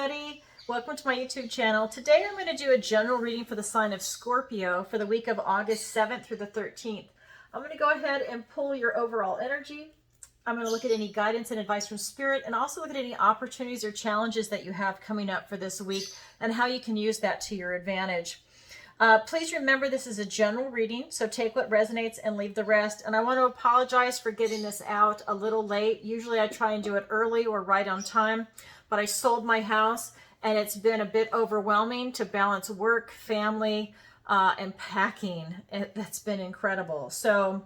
everybody. Welcome to my YouTube channel. Today I'm going to do a general reading for the sign of Scorpio for the week of August 7th through the 13th. I'm going to go ahead and pull your overall energy. I'm going to look at any guidance and advice from Spirit, and also look at any opportunities or challenges that you have coming up for this week and how you can use that to your advantage. Please remember this is a general reading, so take what resonates and leave the rest. And I want to apologize for getting this out a little late. Usually I try and do it early or right on time, but I sold my house and it's been a bit overwhelming to balance work, family, and packing. That's been incredible. So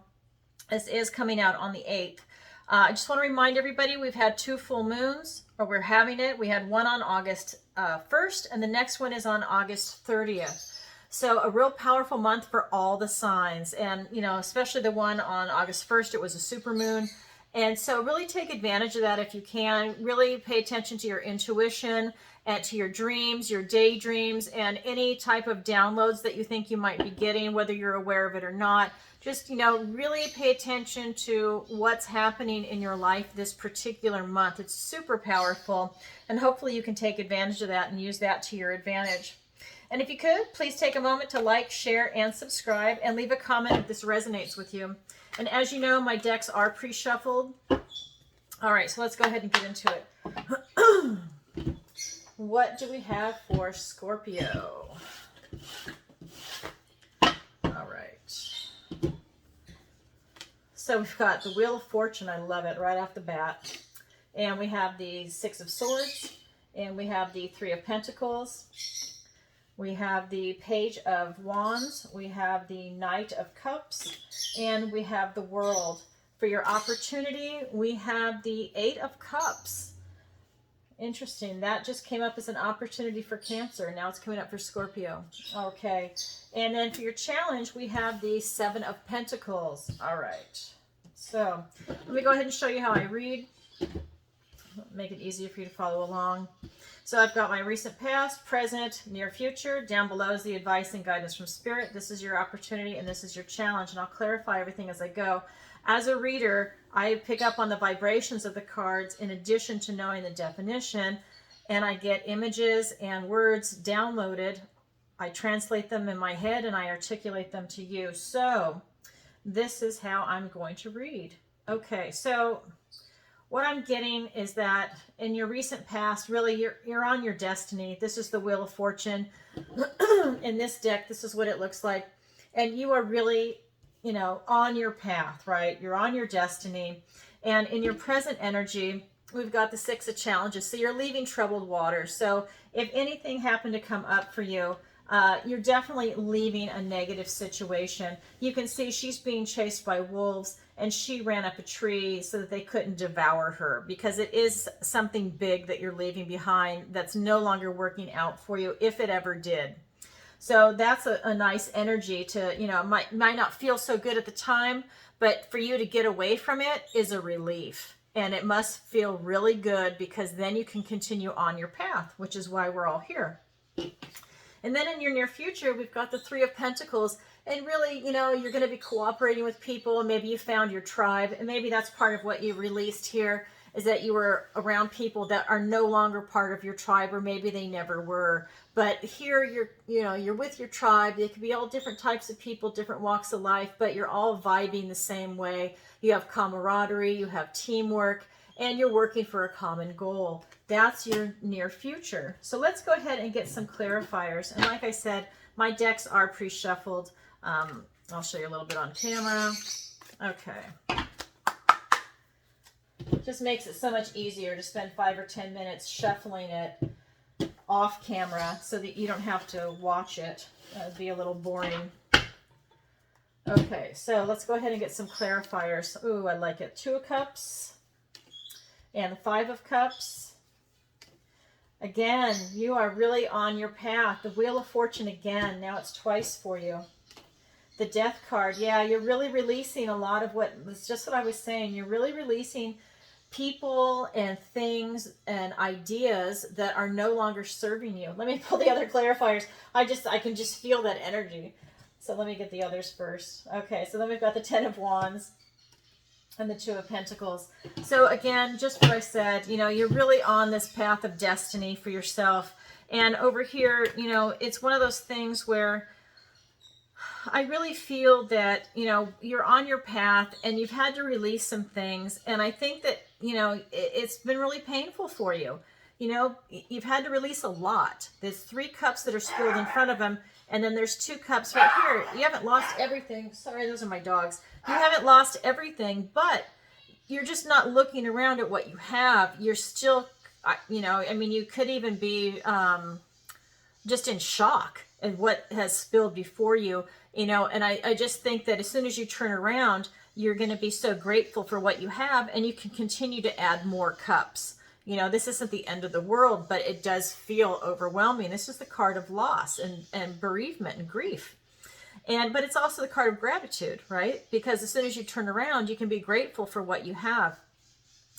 this is coming out on the 8th. I just want to remind everybody we've had 2 full moons, or we're having it. We had one on August 1st, and the next one is on August 30th. So a real powerful month for all the signs. And, you know, especially the one on August 1st, it was a super moon. And so really take advantage of that if you can. Really pay attention to your intuition and to your dreams, your daydreams, and any type of downloads that you think you might be getting, whether you're aware of it or not. Just, you know, really pay attention to what's happening in your life this particular month. It's super powerful, and hopefully you can take advantage of that and use that to your advantage. And if you could, please take a moment to like, share, and subscribe, and leave a comment if this resonates with you. And as you know, my decks are pre-shuffled. All right, so let's go ahead and get into it. What do we have for Scorpio? All right. So we've got the Wheel of Fortune. I love it right off the bat. And we have the 6 of Swords. And we have the 3 of Pentacles. We have the Page of Wands, we have the Knight of Cups, and we have the World. For your opportunity, we have the 8 of Cups. Interesting. That just came up as an opportunity for Cancer. Now it's coming up for Scorpio. Okay. And then for your challenge, we have the 7 of Pentacles. All right. So let me go ahead and show you how I read. Make it easier for you to follow along. So I've got my recent past, present, near future. Down below is the advice and guidance from Spirit. This is your opportunity and this is your challenge, and I'll clarify everything as I go. As a reader, I pick up on the vibrations of the cards in addition to knowing the definition, and I get images and words downloaded. I translate them in my head and I articulate them to you. So this is how I'm going to read. Okay, so what I'm getting is that in your recent past, really, you're on your destiny. This is the Wheel of Fortune. In this deck, this is what it looks like. And you are really, you know, on your path, right? You're on your destiny. And in your present energy, we've got the 6 of Challenges. So you're leaving troubled waters. So if anything happened to come up for you, you're definitely leaving a negative situation. You can see she's being chased by wolves, and she ran up a tree so that they couldn't devour her, because it is something big that you're leaving behind that's no longer working out for you, if it ever did. So that's a nice energy to, you know, might not feel so good at the time, but for you to get away from it is a relief. And it must feel really good, because then you can continue on your path, which is why we're all here. And then in your near future, we've got the 3 of Pentacles. And really, you know, you're going to be cooperating with people. Maybe you found your tribe. And maybe that's part of what you released here, is that you were around people that are no longer part of your tribe, or maybe they never were. But here you're with your tribe. They could be all different types of people, different walks of life, but you're all vibing the same way. You have camaraderie, you have teamwork, and you're working for a common goal. That's your near future. So let's go ahead and get some clarifiers. And like I said, my decks are pre-shuffled. I'll show you a little bit on camera. Okay. It just makes it so much easier to spend 5 or 10 minutes shuffling it off camera so that you don't have to watch it. That would be a little boring. Okay, so let's go ahead and get some clarifiers. Ooh, I like it. 2 of Cups and 5 of Cups. Again, you are really on your path. The Wheel of Fortune again. Now it's twice for you. The Death card. Yeah, you're really releasing a lot of what was just what I was saying. You're really releasing people and things and ideas that are no longer serving you. Let me pull the other clarifiers. I can just feel that energy. So let me get the others first. Okay, so then we've got the 10 of Wands. and the Two of Pentacles. So again, just what I said, you know, you're really on this path of destiny for yourself. And over here, you know, it's one of those things where I really feel that, you know, you're on your path and you've had to release some things. And I think that, you know, it's been really painful for you. You know, you've had to release a lot. There's 3 cups that are spilled in front of him. And then there's 2 cups right here. You haven't lost everything. Sorry, those are my dogs. You haven't lost everything, but you're just not looking around at what you have. You're still, you know, I mean, you could even be just in shock at what has spilled before you, you know, and I just think that as soon as you turn around, you're going to be so grateful for what you have, and you can continue to add more cups. You know, this isn't the end of the world, but it does feel overwhelming. This is the card of loss and bereavement and grief. But it's also the card of gratitude, right? Because as soon as you turn around, you can be grateful for what you have.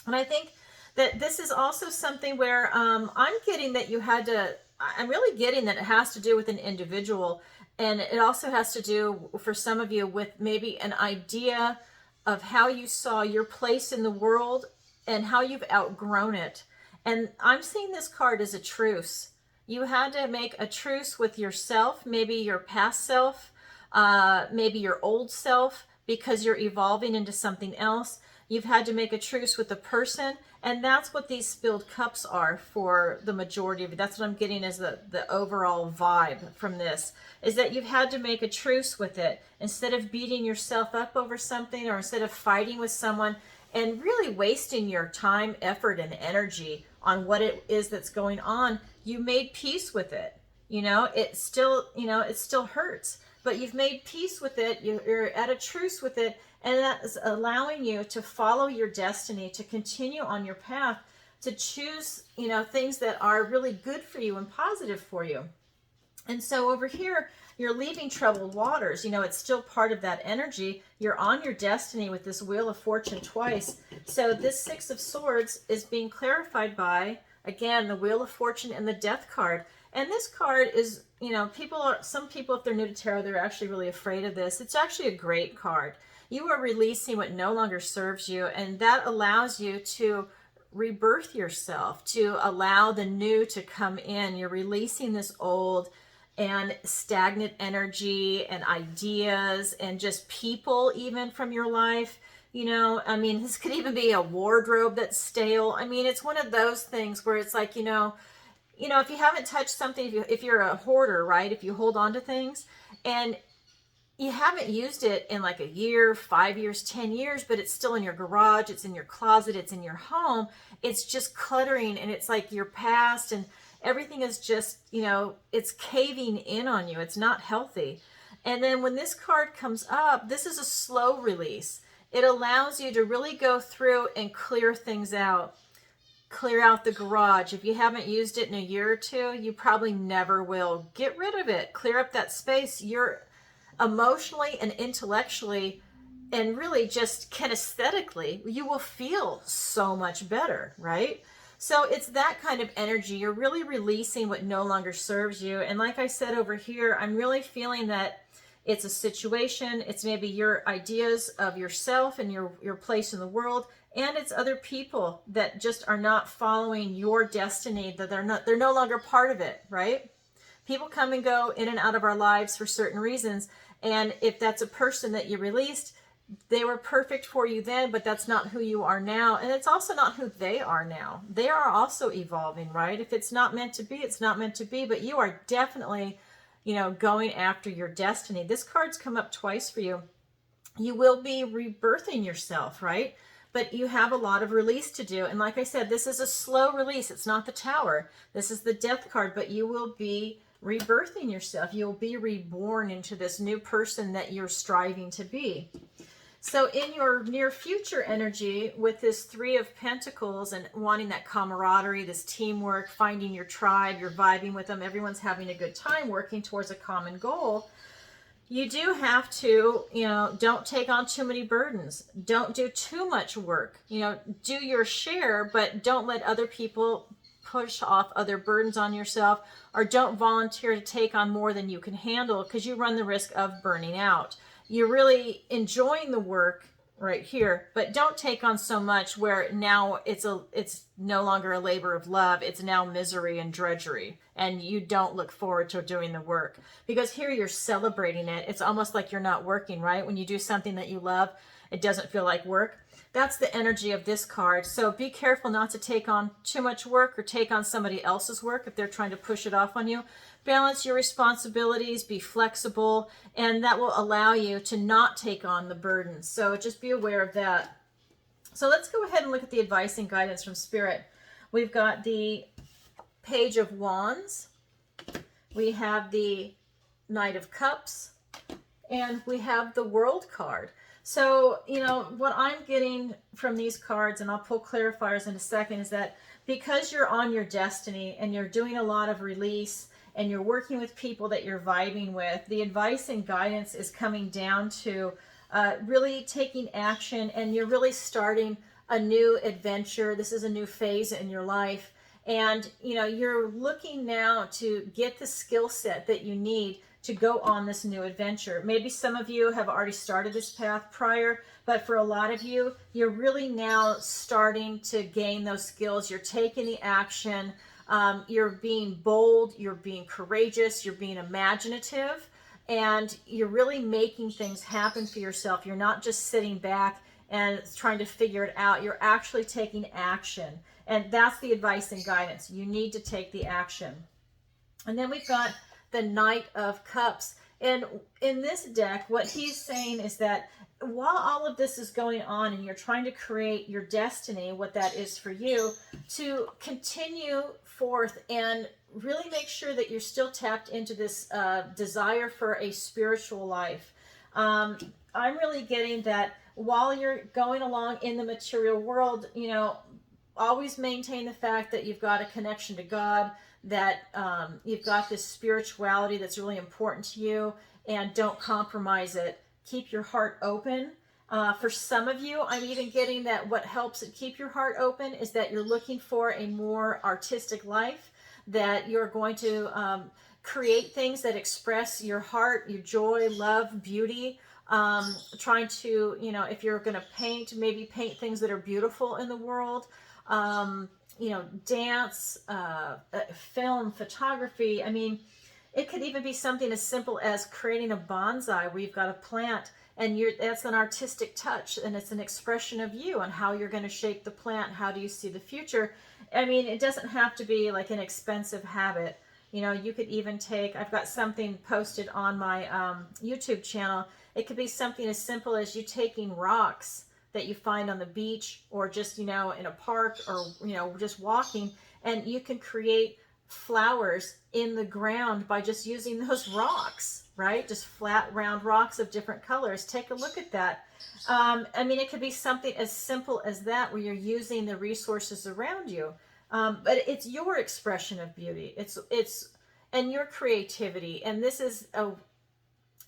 And I think that this is also something where I'm getting that you had to, I'm really getting that it has to do with an individual. And it also has to do, for some of you, with maybe an idea of how you saw your place in the world and how you've outgrown it. And I'm seeing this card as a truce. You had to make a truce with yourself, maybe your past self, maybe your old self, because you're evolving into something else. You've had to make a truce with the person, and that's what these spilled cups are for the majority of it. That's what I'm getting as the overall vibe from this, is that you've had to make a truce with it. Instead of beating yourself up over something, or instead of fighting with someone and really wasting your time, effort, and energy on what it is that's going on, you made peace with it. You know, it still, you know, it still hurts, but you've made peace with it. You're at a truce with it. And that is allowing you to follow your destiny, to continue on your path, to choose, you know, things that are really good for you and positive for you. And so over here, you're leaving troubled waters. You know, it's still part of that energy. You're on your destiny with this Wheel of Fortune twice. So this 6 of Swords is being clarified by, again, the Wheel of Fortune and the Death card. And this card is, you know, some people, if they're new to tarot, they're actually really afraid of this. It's actually a great card. You are releasing what no longer serves you, and that allows you to rebirth yourself, to allow the new to come in. You're releasing this old and stagnant energy and ideas and just people even from your life. You know, I mean, this could even be a wardrobe that's stale. I mean, it's one of those things where it's like, you know, if you haven't touched something, if you're a hoarder, right? If you hold on to things and you haven't used it in like a year, 5 years, 10 years, but it's still in your garage, it's in your closet, it's in your home, it's just cluttering, and it's like your past, and everything is just, you know, it's caving in on you. It's not healthy. And then when this card comes up, this is a slow release. It allows you to really go through and clear things out. Clear out the garage. If you haven't used it in a year or two, you probably never will. Get rid of it. Clear up that space. You're emotionally and intellectually and really just kinesthetically, you will feel so much better, right? So it's that kind of energy. You're really releasing what no longer serves you. And like I said over here, I'm really feeling that it's a situation. It's maybe your ideas of yourself and your place in the world. And it's other people that just are not following your destiny, that they're no longer part of it, right? People come and go in and out of our lives for certain reasons. And if that's a person that you released, they were perfect for you then, but that's not who you are now. And it's also not who they are now. They are also evolving, right? If it's not meant to be, it's not meant to be, but you are definitely, you know, going after your destiny. This card's come up twice for you. You will be rebirthing yourself, right? But you have a lot of release to do. And like I said, this is a slow release. It's not the Tower. This is the Death card, but you will be rebirthing yourself. You'll be reborn into this new person that you're striving to be. So in your near future energy with this 3 of Pentacles and wanting that camaraderie, this teamwork, finding your tribe, you're vibing with them, everyone's having a good time working towards a common goal, you do have to, you know, don't take on too many burdens. Don't do too much work. You know, do your share, but don't let other people push off other burdens on yourself, or don't volunteer to take on more than you can handle, because you run the risk of burning out. You're really enjoying the work, right here, but don't take on so much where now it's no longer a labor of love. It's now misery and drudgery, and you don't look forward to doing the work, because here you're celebrating it. It's almost like you're not working, right? When you do something that you love, it doesn't feel like work. That's the energy of this card. So be careful not to take on too much work or take on somebody else's work if they're trying to push it off on you. Balance your responsibilities, be flexible, and that will allow you to not take on the burden. So just be aware of that. So let's go ahead and look at the advice and guidance from Spirit. We've got the Page of Wands. We have the Knight of Cups. And we have the World card. So, you know, what I'm getting from these cards, and I'll pull clarifiers in a second, is that because you're on your destiny and you're doing a lot of release and you're working with people that you're vibing with, the advice and guidance is coming down to really taking action, and you're really starting a new adventure. This is a new phase in your life. And, you know, you're looking now to get the skill set that you need to go on this new adventure. Maybe some of you have already started this path prior, but for a lot of you, you're really now starting to gain those skills. You're taking the action. You're being bold. You're being courageous. You're being imaginative. And you're really making things happen for yourself. You're not just sitting back and trying to figure it out. You're actually taking action. And that's the advice and guidance. You need to take the action. And then we've got the Knight of Cups. And in this deck, what he's saying is that while all of this is going on and you're trying to create your destiny, what that is for you, to continue forth and really make sure that you're still tapped into this desire for a spiritual life. I'm really getting that while you're going along in the material world, you know, always maintain the fact that you've got a connection to God, that you've got this spirituality that's really important to you, and don't compromise it. Keep your heart open. For some of you, I'm even getting that what helps keep your heart open is that you're looking for a more artistic life, that you're going to create things that express your heart, your joy, love, beauty. Trying to, you know, if you're going to paint, maybe paint things that are beautiful in the world. You know, dance, film, photography. I mean, it could even be something as simple as creating a bonsai where you've got a plant and that's an artistic touch, and it's an expression of you and how you're going to shape the plant. How do you see the future? I mean, it doesn't have to be like an expensive habit. You know, you could even take, I've got something posted on my YouTube channel. It could be something as simple as you taking rocks that you find on the beach, or just, you know, in a park, or, you know, just walking, and you can create flowers in the ground by just using those rocks, right? Just flat, round rocks of different colors. Take a look at that. I mean, it could be something as simple as that, where you're using the resources around you. But it's your expression of beauty. And your creativity. And this is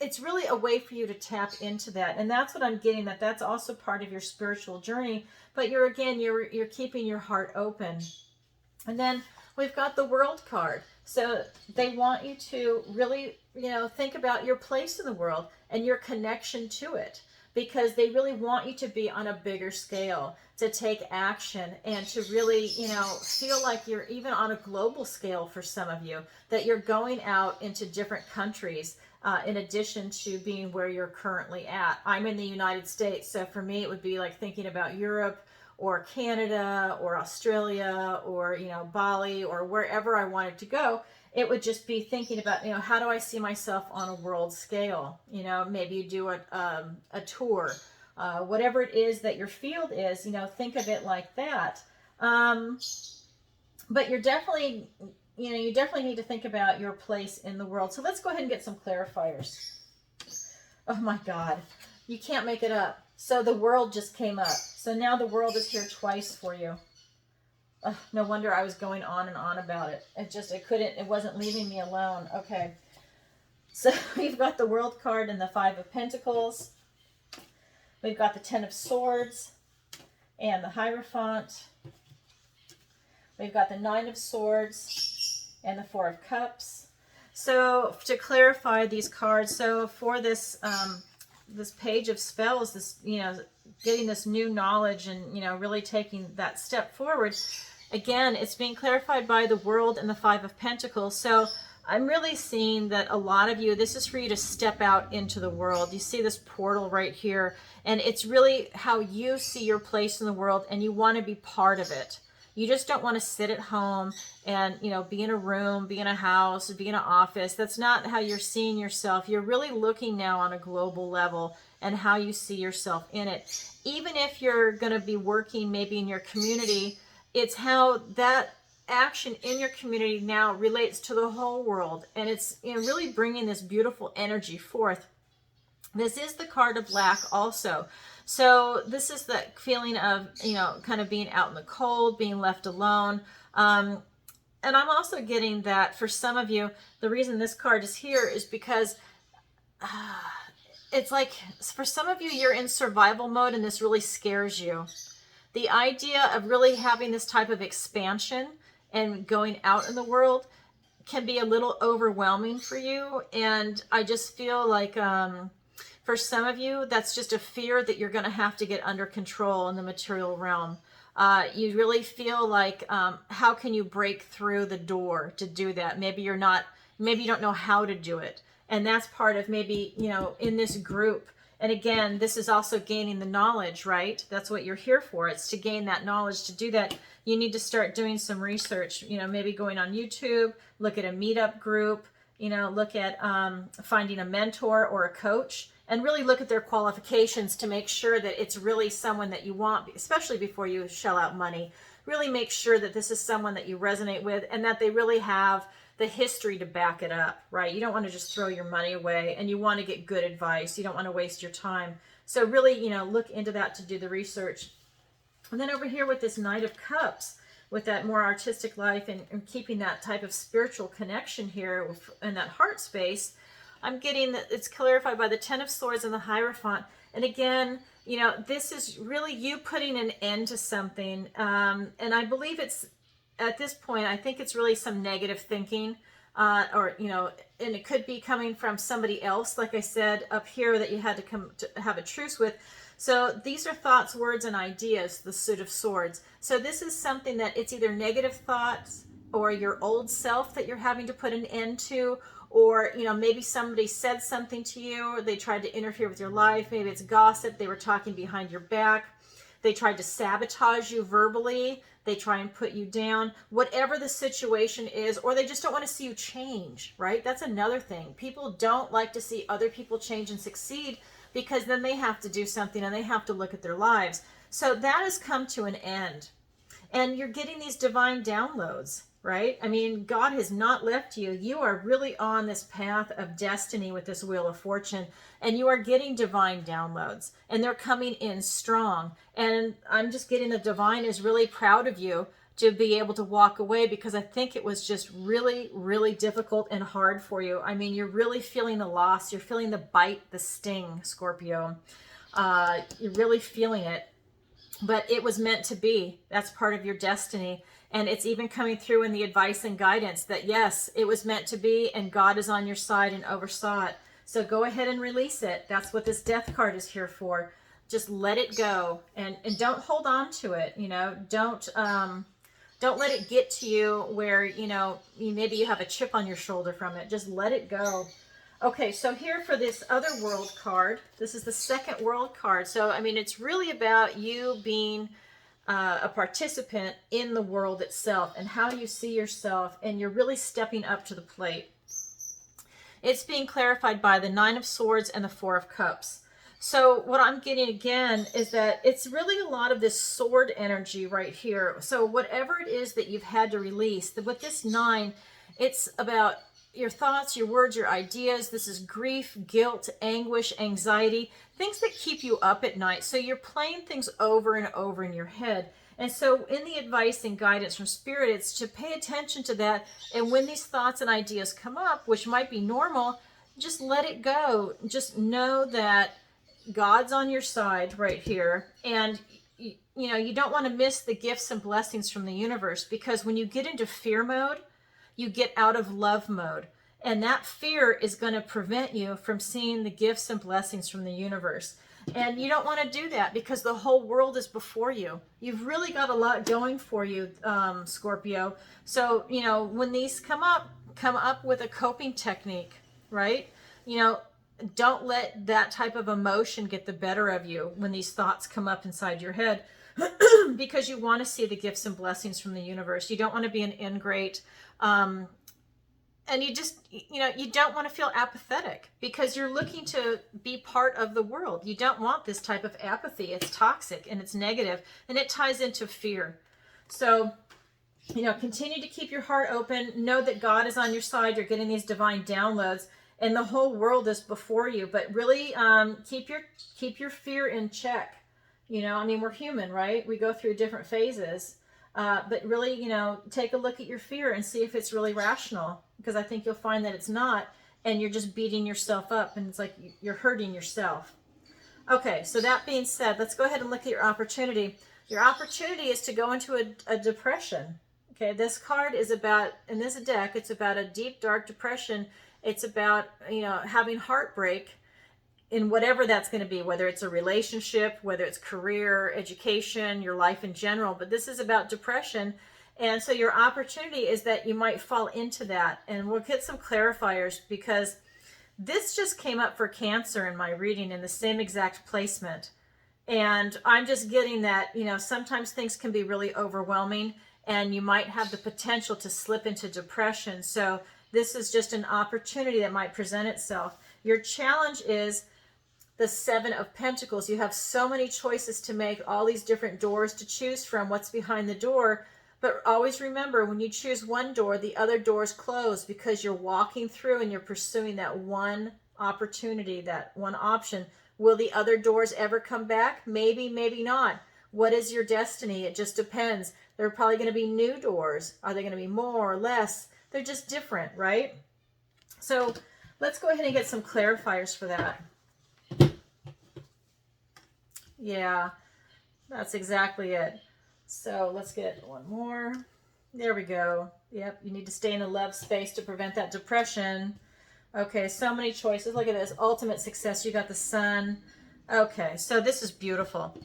it's really a way for you to tap into that. And that's what I'm getting, that's also part of your spiritual journey. But you're keeping your heart open. And then we've got the World card. So they want you to really, you know, think about your place in the world and your connection to it, because they really want you to be on a bigger scale, to take action, and to really, you know, feel like you're even on a global scale for some of you, that you're going out into different countries. In addition to being where you're currently at. I'm in the United States, so for me it would be like thinking about Europe or Canada or Australia or, you know, Bali or wherever I wanted to go. It would just be thinking about, you know, how do I see myself on a world scale? You know, maybe you do a tour, whatever it is that your field is, you know, think of it like that. But you're definitely, you know, you definitely need to think about your place in the world. So let's go ahead and get some clarifiers. Oh my God, you can't make it up. So the World just came up. So now the World is here twice for you. No wonder I was going on and on about it. It wasn't leaving me alone. Okay. So we've got the World card and the Five of Pentacles. We've got the Ten of Swords and the Hierophant. We've got the Nine of Swords and the Four of Cups. So to clarify these cards, so for this this page of spells, this, you know, getting this new knowledge and, you know, really taking that step forward. Again, it's being clarified by the World and the Five of Pentacles. So I'm really seeing that a lot of you, this is for you to step out into the world. You see this portal right here, and it's really how you see your place in the world, and you want to be part of it. You just don't want to sit at home and, you know, be in a room, be in a house, be in an office. That's not how you're seeing yourself. You're really looking now on a global level and how you see yourself in it. Even if you're going to be working maybe in your community, it's how that action in your community now relates to the whole world. And it's, you know, really bringing this beautiful energy forth. This is the card of lack also. So this is the feeling of, you know, kind of being out in the cold, being left alone. And I'm also getting that for some of you, the reason this card is here is because it's like, for some of you, you're in survival mode and this really scares you. The idea of really having this type of expansion and going out in the world can be a little overwhelming for you. And I just feel like, for some of you, that's just a fear that you're going to have to get under control in the material realm. You really feel like, how can you break through the door to do that? Maybe you don't know how to do it. And that's part of maybe, you know, in this group. And again, this is also gaining the knowledge, right? That's what you're here for. It's to gain that knowledge. To do that, you need to start doing some research, you know, maybe going on YouTube, look at a meetup group, you know, look at finding a mentor or a coach, and really look at their qualifications to make sure that it's really someone that you want, especially before you shell out money. Really make sure that this is someone that you resonate with and that they really have the history to back it up, right? You don't want to just throw your money away, and you want to get good advice. You don't want to waste your time. So really, you know, look into that to do the research. And then over here with this Knight of Cups, with that more artistic life and keeping that type of spiritual connection here in that heart space, I'm getting that it's clarified by the Ten of Swords and the Hierophant. And again, you know, this is really you putting an end to something. And I believe it's, at this point, I think it's really some negative thinking, or, you know, and it could be coming from somebody else, like I said up here, that you had to come to have a truce with. So these are thoughts, words, and ideas, the Suit of Swords. So this is something that it's either negative thoughts or your old self that you're having to put an end to, or, you know, maybe somebody said something to you, or they tried to interfere with your life. Maybe it's gossip. They were talking behind your back. They tried to sabotage you verbally. They try and put you down. Whatever the situation is, or they just don't want to see you change, right? That's another thing. People don't like to see other people change and succeed, because then they have to do something and they have to look at their lives. So that has come to an end. And you're getting these divine downloads, right? I mean, God has not left you. You are really on this path of destiny with this Wheel of Fortune, and you are getting divine downloads, and they're coming in strong. And I'm just getting the divine is really proud of you to be able to walk away, because I think it was just really, really difficult and hard for you. I mean, you're really feeling the loss. You're feeling the bite, the sting, Scorpio. You're really feeling it. But it was meant to be. That's part of your destiny. And it's even coming through in the advice and guidance that, yes, it was meant to be, and God is on your side and oversaw it. So go ahead and release it. That's what this Death card is here for. Just let it go, and don't hold on to it. You know, don't let it get to you where, you know, maybe you have a chip on your shoulder from it. Just let it go. Okay, so here for this other world card, this is the second world card. So, I mean, it's really about you being a participant in the world itself and how you see yourself, and you're really stepping up to the plate. It's being clarified by the Nine of Swords and the Four of Cups. So what I'm getting again is that it's really a lot of this sword energy right here. So whatever it is that you've had to release, with this 9, it's about your thoughts, your words, your ideas. This is grief, guilt, anguish, anxiety, things that keep you up at night. So you're playing things over and over in your head. And so in the advice and guidance from Spirit, it's to pay attention to that. And when these thoughts and ideas come up, which might be normal, just let it go. Just know that God's on your side right here. And you know, you don't want to miss the gifts and blessings from the universe, because when you get into fear mode, you get out of love mode. And that fear is going to prevent you from seeing the gifts and blessings from the universe. And you don't want to do that because the whole world is before you. You've really got a lot going for you, Scorpio. So, you know, when these come up with a coping technique, right? You know, don't let that type of emotion get the better of you when these thoughts come up inside your head because you want to see the gifts and blessings from the universe. You don't want to be an ingrate. And you just, you know, you don't want to feel apathetic because you're looking to be part of the world. You don't want this type of apathy. It's toxic and it's negative and it ties into fear. So, you know, continue to keep your heart open. Know that God is on your side. You're getting these divine downloads and the whole world is before you. But really keep your fear in check. You know, I mean, we're human, right? We go through different phases. But really, you know, take a look at your fear and see if it's really rational, because I think you'll find that it's not, and you're just beating yourself up, and it's like you're hurting yourself. Okay, so that being said, let's go ahead and look at your opportunity. Your opportunity is to go into a depression. Okay, this card is about, in this deck, it's about a deep, dark depression. It's about, you know, having heartbreak in whatever that's going to be, whether it's a relationship, whether it's career, education, your life in general. But this is about depression. And so your opportunity is that you might fall into that. And we'll get some clarifiers because this just came up for Cancer in my reading in the same exact placement. And I'm just getting that, you know, sometimes things can be really overwhelming and you might have the potential to slip into depression. So this is just an opportunity that might present itself. Your challenge is the Seven of Pentacles. You have so many choices to make, all these different doors to choose from, what's behind the door. But always remember, when you choose one door, the other doors close because you're walking through and you're pursuing that one opportunity, that one option. Will the other doors ever come back? Maybe, maybe not. What is your destiny? It just depends. There are probably going to be new doors. Are they going to be more or less? They're just different, right? So let's go ahead and get some clarifiers for that. Yeah, that's exactly it. So let's get one more. There we go. Yep, you need to stay in a love space to prevent that depression. Okay, so many choices. Look at this. Ultimate success. You got the Sun. Okay, so this is beautiful.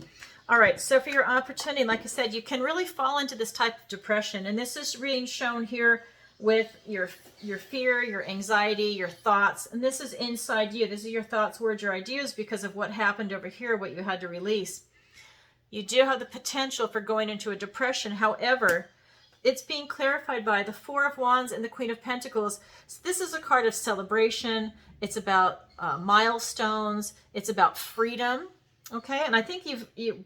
All right, so for your opportunity, like I said, you can really fall into this type of depression. And this is being shown here with your fear, your anxiety, your thoughts. And this is inside you. This is your thoughts, words, your ideas because of what happened over here, what you had to release. You do have the potential for going into a depression. However, it's being clarified by the Four of Wands and the Queen of Pentacles. So this is a card of celebration. It's about milestones. It's about freedom. Okay, and I think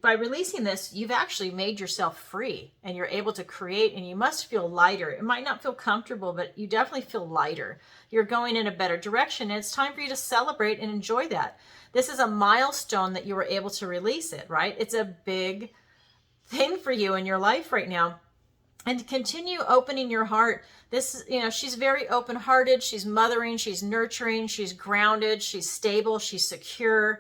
by releasing this, you've actually made yourself free and you're able to create, and you must feel lighter. It might not feel comfortable, but you definitely feel lighter. You're going in a better direction, and it's time for you to celebrate and enjoy that. This is a milestone that you were able to release it, right? It's a big thing for you in your life right now. And continue opening your heart. This, you know, she's very open-hearted. She's mothering, she's nurturing, she's grounded, she's stable, she's secure.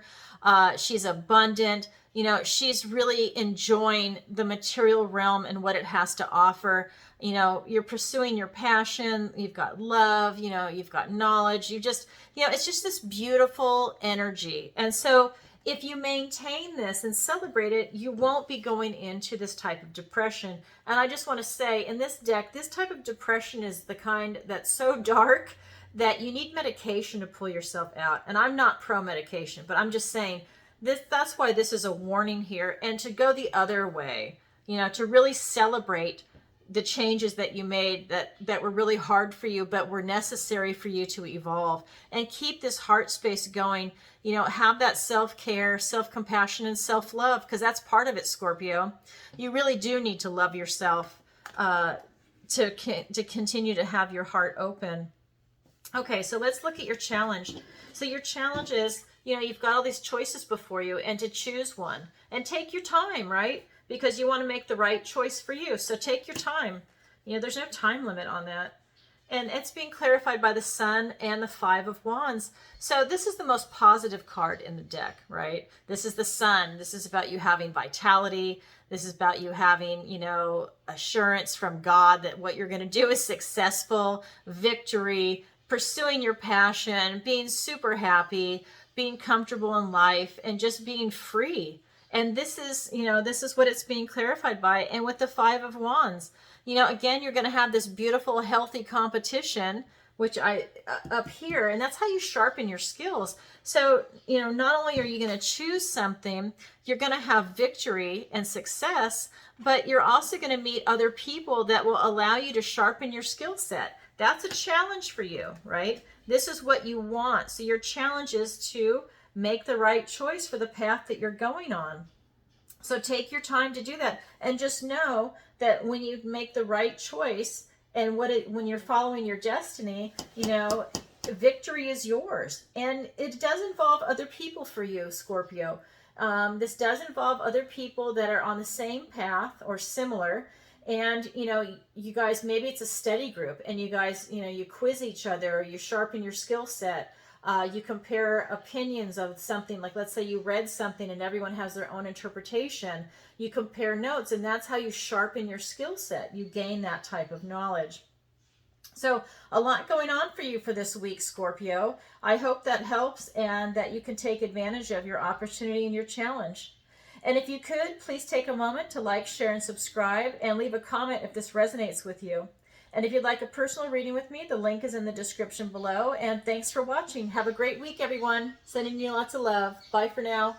She's abundant. You know, she's really enjoying the material realm and what it has to offer. You know, you're pursuing your passion. You've got love, you know, you've got knowledge. You just, you know, it's just this beautiful energy. And so if you maintain this and celebrate it, you won't be going into this type of depression. And I just want to say, in this deck, this type of depression is the kind that's so dark that you need medication to pull yourself out. And I'm not pro-medication, but I'm just saying that's why this is a warning here. And to go the other way, you know, to really celebrate the changes that you made that were really hard for you, but were necessary for you to evolve, and keep this heart space going. You know, have that self-care, self-compassion, and self-love, because that's part of it, Scorpio. You really do need to love yourself to continue to have your heart open. Okay, so let's look at your challenge. So your challenge is, you know, you've got all these choices before you, and to choose one. And take your time, right? Because you want to make the right choice for you. So take your time. You know, there's no time limit on that. And it's being clarified by the Sun and the Five of Wands. So this is the most positive card in the deck, right? This is the Sun. This is about you having vitality. This is about you having, you know, assurance from God that what you're going to do is successful, victory, pursuing your passion, being super happy, being comfortable in life, and just being free. And this is, this is what it's being clarified by. And with the Five of Wands, again, you're going to have this beautiful, healthy competition, which up here, and that's how you sharpen your skills. So, not only are you going to choose something, you're going to have victory and success, but you're also going to meet other people that will allow you to sharpen your skill set. That's a challenge for you, right? This is what you want. So your challenge is to make the right choice for the path that you're going on. So take your time to do that, and just know that when you make the right choice and when you're following your destiny, victory is yours. And it does involve other people for you, Scorpio. This does involve other people that are on the same path or similar. And, you guys, maybe it's a study group, and you guys, you quiz each other, or you sharpen your skill set. You compare opinions of something, like let's say you read something and everyone has their own interpretation. You compare notes, and that's how you sharpen your skill set. You gain that type of knowledge. So a lot going on for you for this week, Scorpio. I hope that helps and that you can take advantage of your opportunity and your challenge. And if you could, please take a moment to like, share, and subscribe, and leave a comment if this resonates with you. And if you'd like a personal reading with me, the link is in the description below. And thanks for watching. Have a great week, everyone. Sending you lots of love. Bye for now.